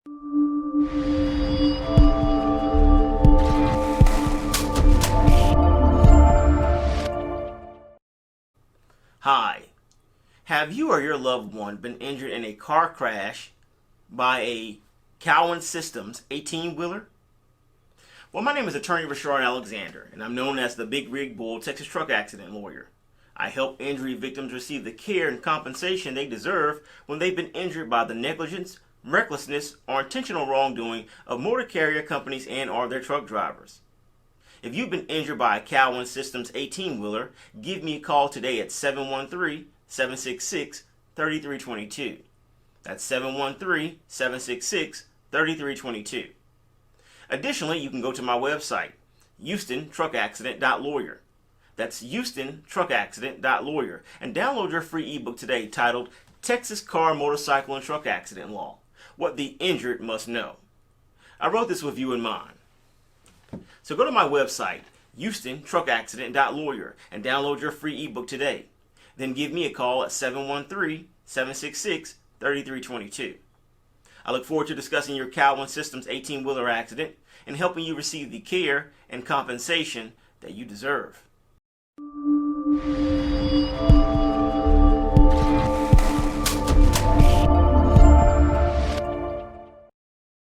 Hi. Have you or your loved one been injured in a car crash by a Cowan Systems 18-wheeler? Well, my name is attorney Reshard Alexander, and I'm known as the Big Rig Bull Texas truck accident lawyer. I help injury victims receive the care and compensation they deserve when they've been injured by the negligence, recklessness, or intentional wrongdoing of motor carrier companies and/or their truck drivers. If you've been injured by a Cowan Systems 18-wheeler, give me a call today at 713-766-3322. That's 713-766-3322. Additionally, you can go to my website, HoustonTruckAccident.lawyer. That's HoustonTruckAccident.lawyer, and download your free ebook today titled Texas Car, Motorcycle, and Truck Accident Law: What the Injured Must Know. I wrote this with you in mind. So go to my website, HoustonTruckAccident.lawyer, and download your free ebook today. Then give me a call at 713-766-3322. I look forward to discussing your Cowan Systems 18-wheeler accident and helping you receive the care and compensation that you deserve.